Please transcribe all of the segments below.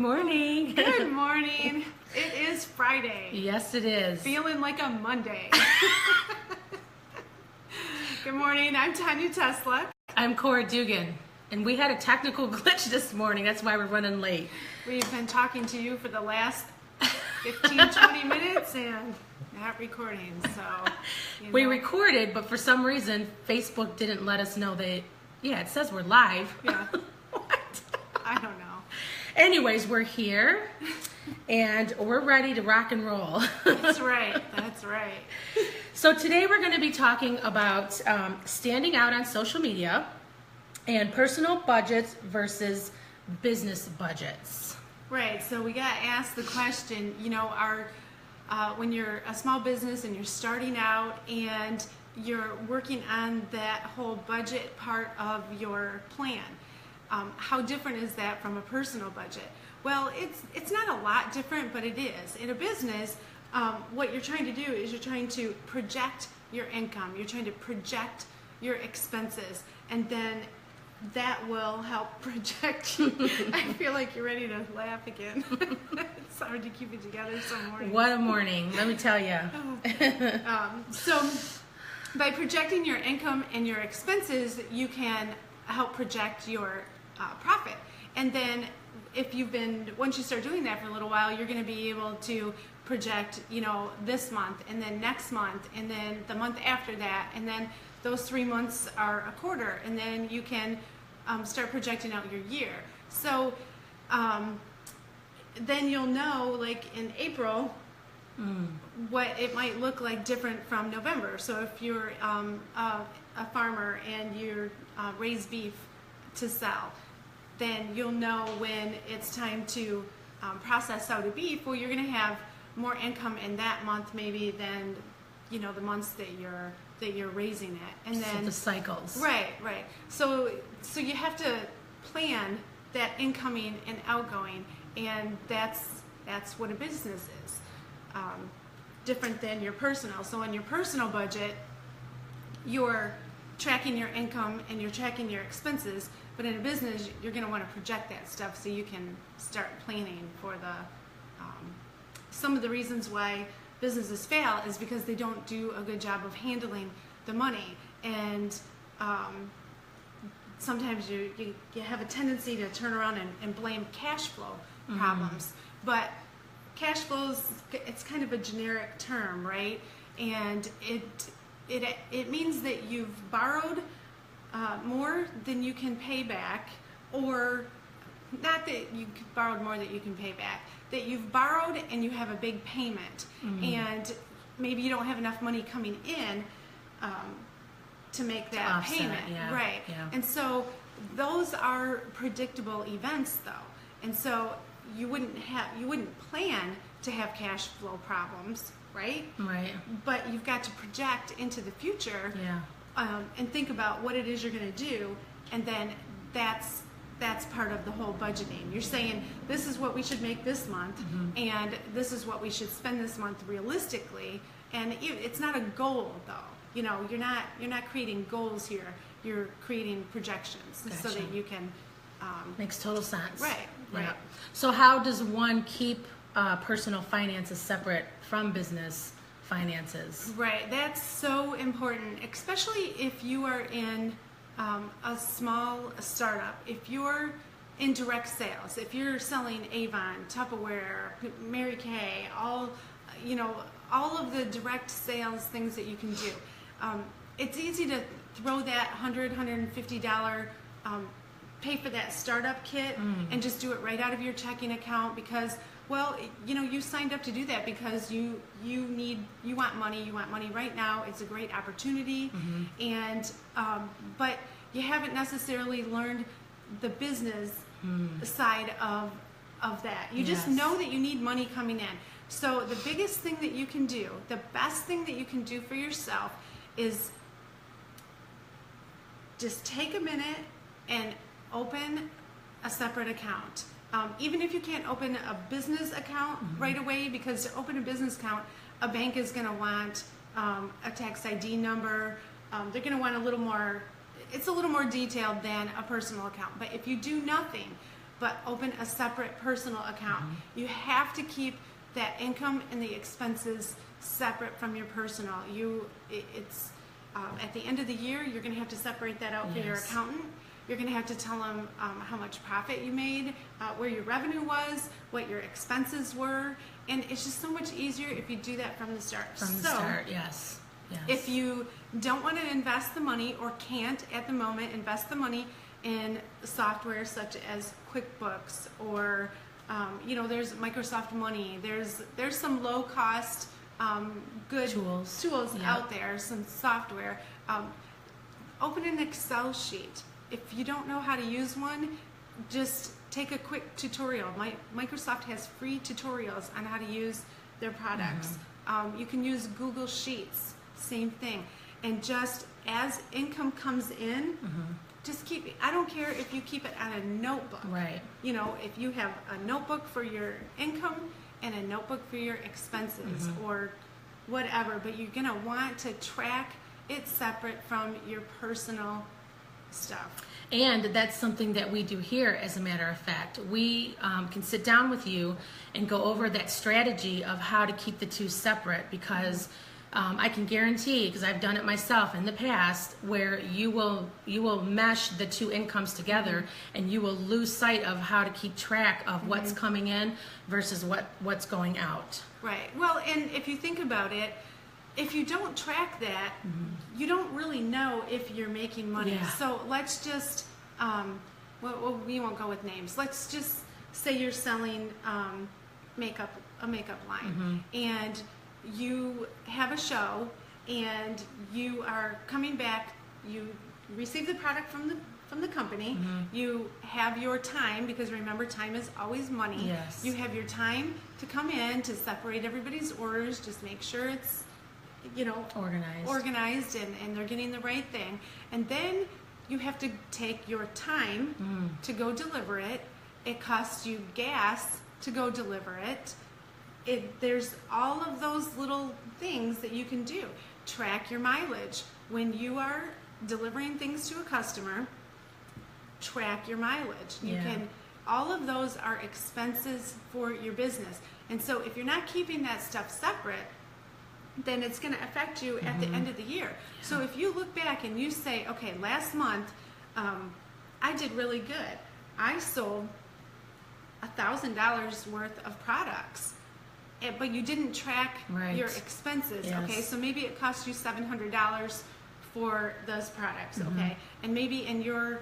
Morning. Good morning. It is Friday. Yes, it is. Feeling like a Monday. Good morning. I'm Tanya Tesla. I'm Cora Dugan, and we had a technical glitch this morning. That's why we're running late. We've been talking to you for the last 15-20 minutes and not recording. So we recorded, but for some reason, Facebook didn't let us know that. Yeah, it says we're live. Yeah. What? I don't know. Anyways, we're here, and we're ready to rock and roll. That's right. That's right. So today we're going to be talking about standing out on social media and personal budgets versus business budgets. Right. So we got asked the question, when you're a small business and you're starting out and you're working on that whole budget part of your plan. How different is that from a personal budget? Well, it's not a lot different, but it is. In a business, what you're trying to do is you're trying to project your income. You're trying to project your expenses, and then that will help project you. I feel like you're ready to laugh again. It's hard to keep it together some morning. What a morning, let me tell you. So by projecting your income and your expenses, you can help project your profit. And then once you start doing that for a little while, you're going to be able to project, this month and then next month and then the month after that. And then those 3 months are a quarter. And then you can start projecting out your year. So then you'll know, like in April, what it might look like different from November. So if you're a farmer and you raise beef to sell, then you'll know when it's time to process out a beef. Well, you're going to have more income in that month maybe than the months that you're raising it. And then so the cycles. Right. So you have to plan that incoming and outgoing, and that's what a business is. Different than your personal. So in your personal budget, you're tracking your income and you're tracking your expenses, but in a business, you're going to want to project that stuff so you can start planning for some of the reasons why businesses fail is because they don't do a good job of handling the money, and sometimes you have a tendency to turn around and blame cash flow problems, but cash flows, it's kind of a generic term, right? And it means that you've borrowed more than you can pay back, or not that you borrowed more that you can pay back, that you've borrowed and you have a big payment, and maybe you don't have enough money coming in to make that offset, payment, yeah, right? yeah. And so those are predictable events, though, and so you wouldn't plan to have cash flow problems, right? Right. But you've got to project into the future, and think about what it is you're going to do, and then that's part of the whole budgeting. You're saying this is what we should make this month, and this is what we should spend this month realistically. And it's not a goal, though. You're not creating goals here. You're creating projections. Gotcha. So that you can. Makes total sense. Right. Yeah. So how does one keep personal finances separate from business finances? Right, that's so important, especially if you are in a small startup. If you're in direct sales, if you're selling Avon, Tupperware, Mary Kay, all of the direct sales things that you can do. It's easy to throw that $150 pay for that startup kit and just do it right out of your checking account because, well, you signed up to do that because you want money right now. It's a great opportunity, and but you haven't necessarily learned the business side of that. You just know that you need money coming in. So the biggest thing that you can do, the best thing that you can do for yourself is just take a minute and open a separate account. Even if you can't open a business account right away, because to open a business account, a bank is going to want a tax ID number. They're going to want a little more, it's a little more detailed than a personal account. But if you do nothing but open a separate personal account. You have to keep that income and the expenses separate from your personal. It's at the end of the year, you're going to have to separate that out for your Yes. accountant. You're going to have to tell them how much profit you made, where your revenue was, what your expenses were, and it's just so much easier if you do that from the start. From the start, yes. Yes. If you don't want to invest the money or can't at the moment invest the money in software such as QuickBooks or there's Microsoft Money. There's some low cost good Tools. Yep. out there, some software. Open an Excel sheet. If you don't know how to use one, just take a quick tutorial. Microsoft has free tutorials on how to use their products. You can use Google Sheets, same thing. And just as income comes in, just keep it. I don't care if you keep it on a notebook. Right. If you have a notebook for your income and a notebook for your expenses or whatever, but you're going to want to track it separate from your personal stuff. And that's something that we do here, as a matter of fact. We can sit down with you and go over that strategy of how to keep the two separate, because I can guarantee, because I've done it myself in the past, where you will mesh the two incomes together and you will lose sight of how to keep track of what's coming in versus what's going out. Right. Well, and if you think about it, if you don't track that, you don't really know if you're making money. Yeah. So let's just, we won't go with names. Let's just say you're selling a makeup line, and you have a show, and you are coming back. You receive the product from the company. You have your time, because remember, time is always money. Yes. You have your time to come in to separate everybody's orders, just make sure it's organized and they're getting the right thing. And then you have to take your time to go deliver it. It costs you gas to go deliver it. There's all of those little things that you can do. Track your mileage. When you are delivering things to a customer, track your mileage. You can. All of those are expenses for your business. And so if you're not keeping that stuff separate, then it's going to affect you at the end of the year. So if you look back and you say, okay, last month I did really good. I sold $1,000 worth of products, but you didn't track your expenses. Yes. Okay, so maybe it cost you $700 for those products. Okay, and maybe in your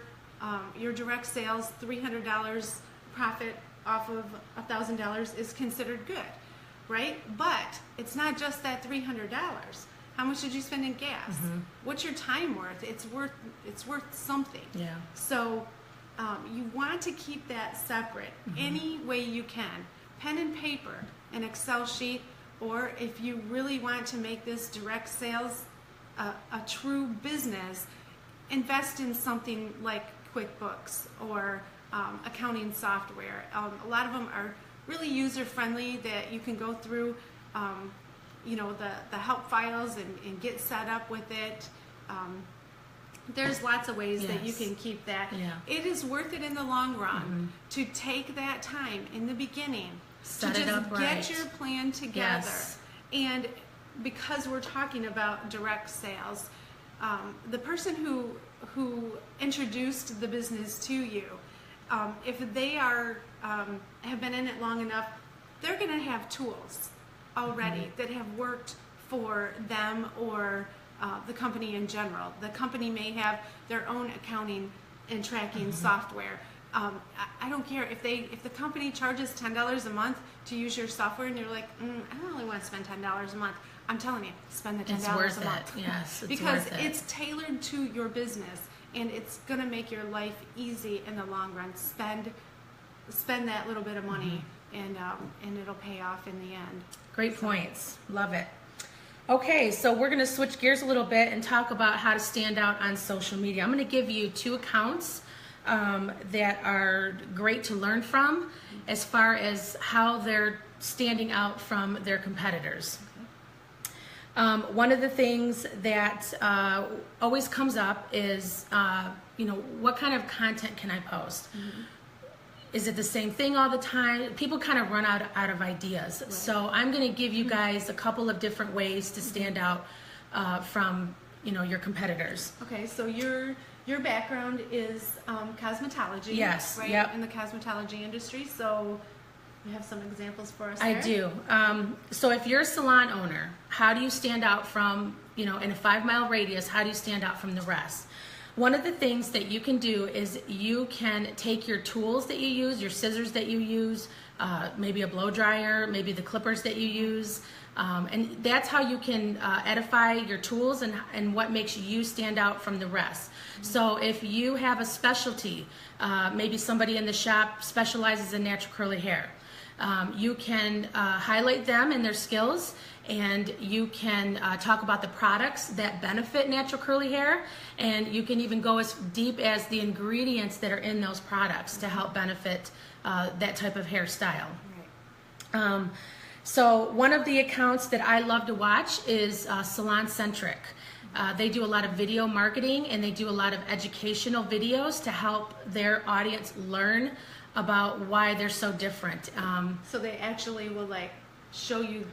direct sales, $300 profit off of $1,000 is considered good. Right? But it's not just that $300. How much did you spend in gas? What's your time worth? It's worth something. Yeah. So you want to keep that separate any way you can. Pen and paper, an Excel sheet, or if you really want to make this direct sales a true business, invest in something like QuickBooks or accounting software. A lot of them are really user-friendly, that you can go through the help files and get set up with it. There's lots of ways that you can keep that. Yeah. It is worth it in the long run to take that time in the beginning Set to it just up get right. your plan together. Yes. And because we're talking about direct sales, the person who introduced the business to you, if they are have been in it long enough, they're going to have tools already that have worked for them or the company in general. The company may have their own accounting and tracking software. I don't care if the company charges $10 a month to use your software, and you're like, I don't really want to spend $10 a month. I'm telling you, spend the $10 It's worth a month. it. Yes, it's because worth it. it's tailored to your business, and it's going to make your life easy in the long run. Spend that little bit of money, and it'll pay off in the end. Great points. Love it. Okay, so we're going to switch gears a little bit and talk about how to stand out on social media. I'm going to give you 2 accounts that are great to learn from as far as how they're standing out from their competitors. One of the things that always comes up is, what kind of content can I post? Is it the same thing all the time? People kind of run out of ideas. Right. So I'm going to give you guys a couple of different ways to stand out from your competitors. Okay, so your background is cosmetology. Yes, right, yep. in the cosmetology industry. So you have some examples for us I there? do. So if you're a salon owner, how do you stand out from, in a 5-mile radius, how do you stand out from the rest? One of the things that you can do is you can take your tools that you use, your scissors that you use, maybe a blow dryer, maybe the clippers that you use, and that's how you can edify your tools and what makes you stand out from the rest. So if you have a specialty, maybe somebody in the shop specializes in natural curly hair, you can highlight them and their skills, and you can talk about the products that benefit natural curly hair, and you can even go as deep as the ingredients that are in those products to help benefit that type of hairstyle. Right. So one of the accounts that I love to watch is Salon Centric. They do a lot of video marketing, and they do a lot of educational videos to help their audience learn about why they're so different. So they actually will show you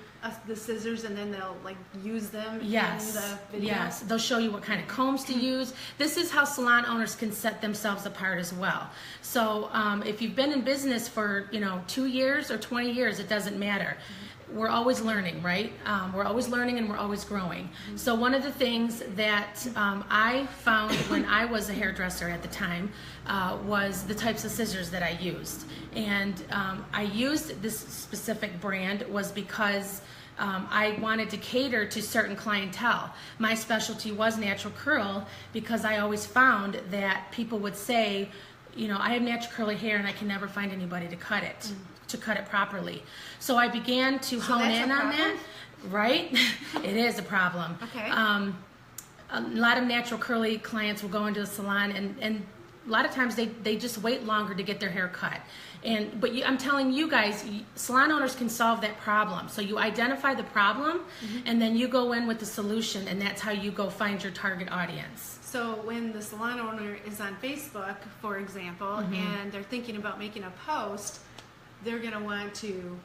the scissors, and then they'll use them Yes, in the video? yes. They'll show you what kind of combs to use. This is how salon owners can set themselves apart as well. So if you've been in business for 2 years or 20 years, it doesn't matter. We're always learning, right? We're always learning and we're always growing. So one of the things that I found when I was a hairdresser at the time was the types of scissors that I used. And I used this specific brand was because I wanted to cater to certain clientele. My specialty was natural curl because I always found that people would say, I have natural curly hair and I can never find anybody to cut it. To cut it properly. So I began to hone in on that. Right? It is a problem. Okay. A lot of natural curly clients will go into a salon, and a lot of times they just wait longer to get their hair cut. But I'm telling you guys, salon owners can solve that problem. So you identify the problem, and then you go in with the solution, and that's how you go find your target audience. So when the salon owner is on Facebook, for example, and they're thinking about making a post, they're going to want to...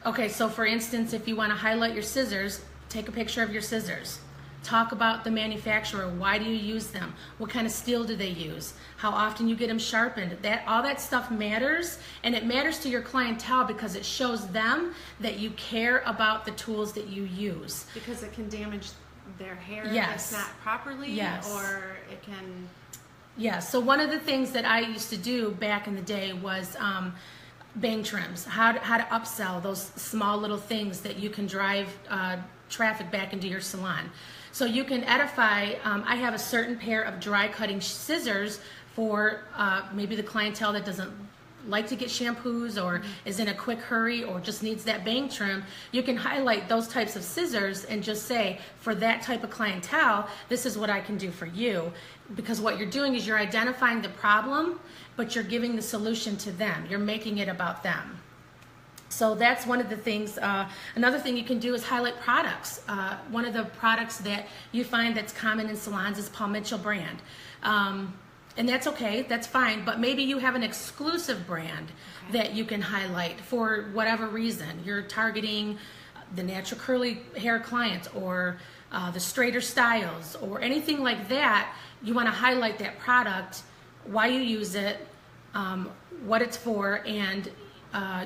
Okay, so for instance, if you want to highlight your scissors, take a picture of your scissors. Talk about the manufacturer. Why do you use them? What kind of steel do they use? How often you get them sharpened? All that stuff matters, and it matters to your clientele because it shows them that you care about the tools that you use. Because it can damage their hair if Yes. it's not properly, Yes. or it can... Yeah, so one of the things that I used to do back in the day was bang trims, how to upsell those small little things that you can drive traffic back into your salon. So you can edify, I have a certain pair of dry cutting scissors for maybe the clientele that doesn't like to get shampoos or is in a quick hurry or just needs that bang trim. You can highlight those types of scissors and just say, for that type of clientele, this is what I can do for you. Because what you're doing is you're identifying the problem, but you're giving the solution to them. You're making it about them. So that's one of the things. Another thing you can do is highlight products. One of the products that you find that's common in salons is Paul Mitchell brand. And that's okay, that's fine, but maybe you have an exclusive brand that you can highlight for whatever reason. You're targeting the natural curly hair clients or the straighter styles or anything like that. You want to highlight that product, why you use it, what it's for, and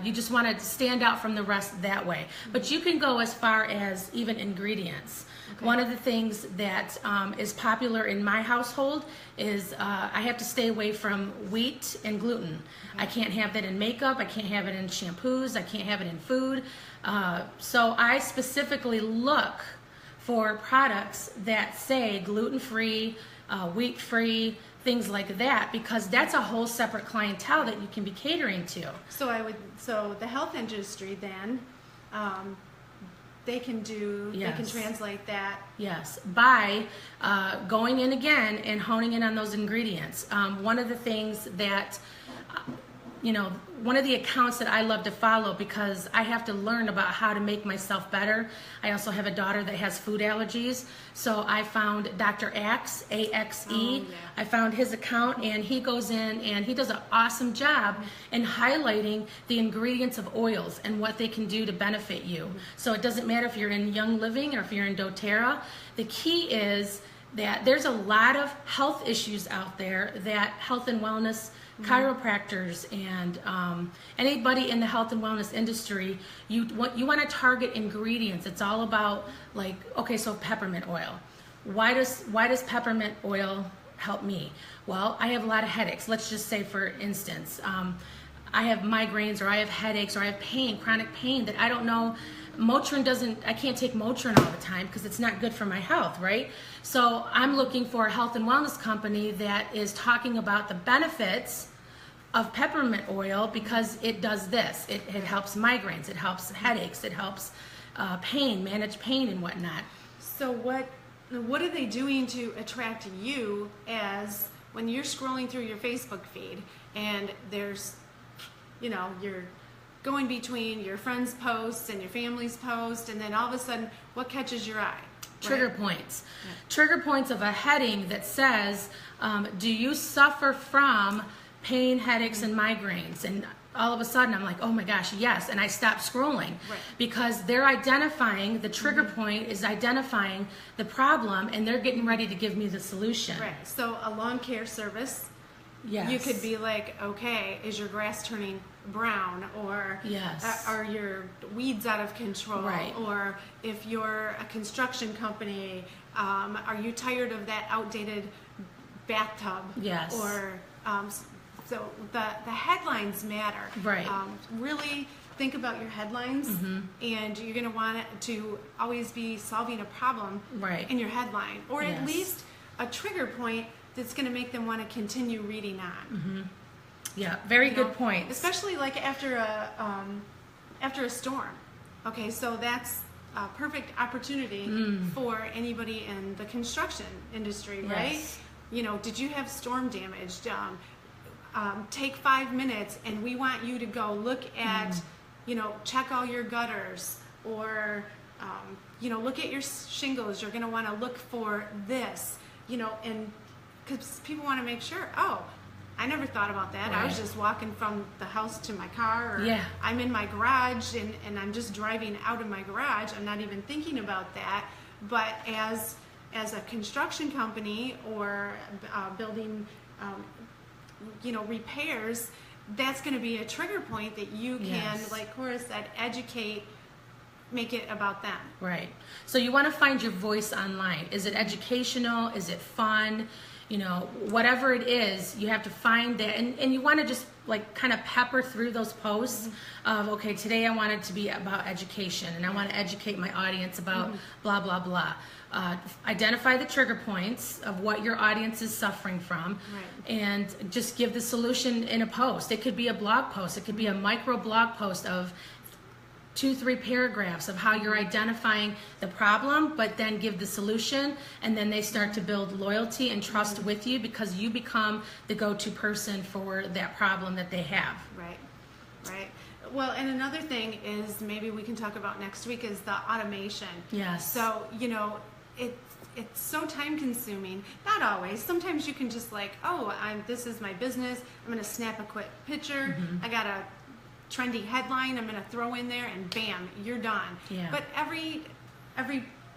you just want to stand out from the rest that way. But you can go as far as even ingredients. Okay. One of the things that is popular in my household is I have to stay away from wheat and gluten. Okay. I can't have that in makeup. I can't have it in shampoos. I can't have it in food. So I specifically look for products that say gluten-free, wheat-free, things like that, because that's a whole separate clientele that you can be catering to. So the health industry then, they can translate that. Yes, by going in again and honing in on those ingredients. One of the things that one of the accounts that I love to follow because I have to learn about how to make myself better. I also have a daughter that has food allergies. So I found Dr. Axe, A-X-E. Oh, yeah. I found his account, and he goes in and he does an awesome job in highlighting the ingredients of oils and what they can do to benefit you. So it doesn't matter if you're in Young Living or if you're in doTERRA. The key is that there's a lot of health issues out there that health and wellness chiropractors and anybody in the health and wellness industry, you want to target ingredients. It's all about, like, okay, so peppermint oil. Why does peppermint oil help me? Well, I have a lot of headaches. Let's just say, for instance, I have migraines, or I have headaches, or I have pain, chronic pain that I don't know. I can't take Motrin all the time because it's not good for my health, right? So I'm looking for a health and wellness company that is talking about the benefits of peppermint oil because it does this. It helps migraines, it helps headaches, it helps manage pain and whatnot. So what are they doing to attract you as when you're scrolling through your Facebook feed and there's, you're going between your friends' posts and your family's post, and then all of a sudden, what catches your eye? Trigger points. Yeah. Trigger points of a heading that says, do you suffer from pain, headaches, and migraines? And all of a sudden, I'm like, oh my gosh, yes. And I stop scrolling because they're identifying, the trigger point is identifying the problem, and they're getting ready to give me the solution. Right. So a lawn care service, yes. You could be like, okay, is your grass turning brown, or yes. Are your weeds out of control? Right. Or if you're a construction company, are you tired of that outdated bathtub? Yes. Or so the headlines matter. Right. Really think about your headlines, and you're going to want it to always be solving a problem in your headline, or yes. at least a trigger point that's going to make them want to continue reading on. Yeah, very good point. Especially like after a storm. Okay, so that's a perfect opportunity for anybody in the construction industry, right? Yes. Did you have storm damage? Take 5 minutes, and we want you to go look at, check all your gutters, or look at your shingles. You're going to want to look for this, and because people want to make sure, I never thought about that. Right. I was just walking from the house to my car, or I'm in my garage and I'm just driving out of my garage. I'm not even thinking about that. But as a construction company or building, repairs, that's going to be a trigger point that you can, yes. like Cora said, educate, make it about them. Right. So you want to find your voice online. Is it educational? Is it fun? Whatever it is, you have to find that, and you want to just like kind of pepper through those posts of, okay, today I want it to be about education, and I want to educate my audience about blah, blah, blah. Identify the trigger points of what your audience is suffering from, and just give the solution in a post. It could be a blog post. It could be a micro blog post of 2-3 paragraphs of how you're identifying the problem, but then give the solution, and then they start to build loyalty and trust with you because you become the go-to person for that problem that they have. Right. Well, and another thing is maybe we can talk about next week is the automation. Yes. So, it's so time consuming. Not always. Sometimes you can just this is my business. I'm going to snap a quick picture. I got a trendy headline I'm going to throw in there, and bam, you're done. Yeah. But every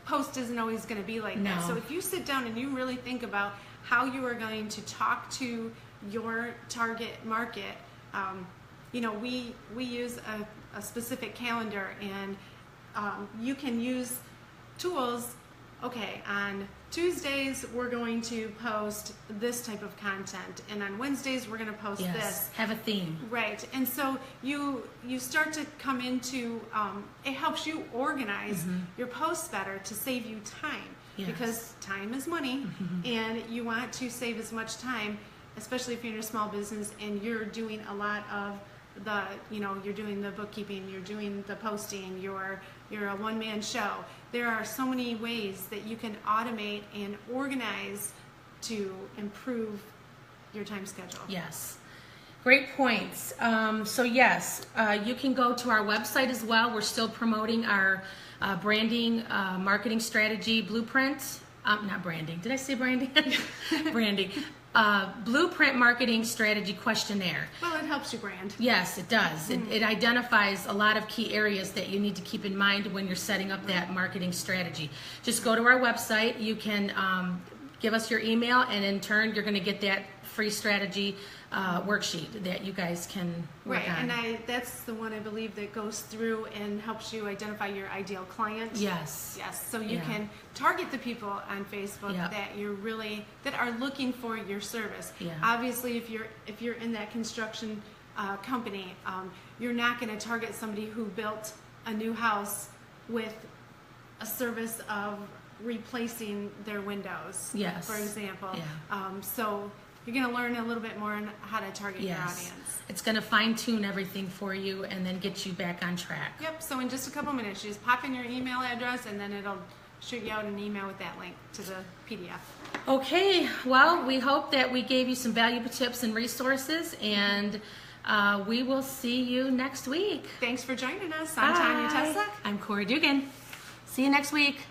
post isn't always going to be like that. So if you sit down and you really think about how you are going to talk to your target market, we use a specific calendar, and you can use tools. Okay, on Tuesdays we're going to post this type of content, and on Wednesdays we're going to post this. Have a theme. Right, and so you start to come into, it helps you organize your posts better to save you time, because time is money, and you want to save as much time, especially if you're in a small business and you're doing a lot of the, you're doing the bookkeeping, you're doing the posting, you're a one-man show. There are so many ways that you can automate and organize to improve your time schedule. Yes. Great points. So yes, you can go to our website as well. We're still promoting our branding, marketing strategy blueprint. Not branding. Did I say branding? Branding. Blueprint marketing strategy questionnaire. Well, it helps you brand. Yes, it does. It identifies a lot of key areas that you need to keep in mind when you're setting up that marketing strategy. Just go to our website. You can give us your email, and in turn, you're going to get that free strategy worksheet that you guys can work Right, on. and that's the one I believe that goes through and helps you identify your ideal client. Yes. Yes, so you Yeah. can target the people on Facebook Yep. that are looking for your service. Yeah. Obviously, if you're in that construction company, you're not going to target somebody who built a new house with a service of replacing their windows. Yes. For example. Yeah. So you're going to learn a little bit more on how to target your Yes. audience. It's going to fine tune everything for you and then get you back on track. Yep, so in just a couple minutes, you just pop in your email address and then it'll shoot you out an email with that link to the PDF. Okay, well, we hope that we gave you some valuable tips and resources, and we will see you next week. Thanks for joining us. I'm Tanya Bye. Teslak. I'm Corey Dugan. See you next week.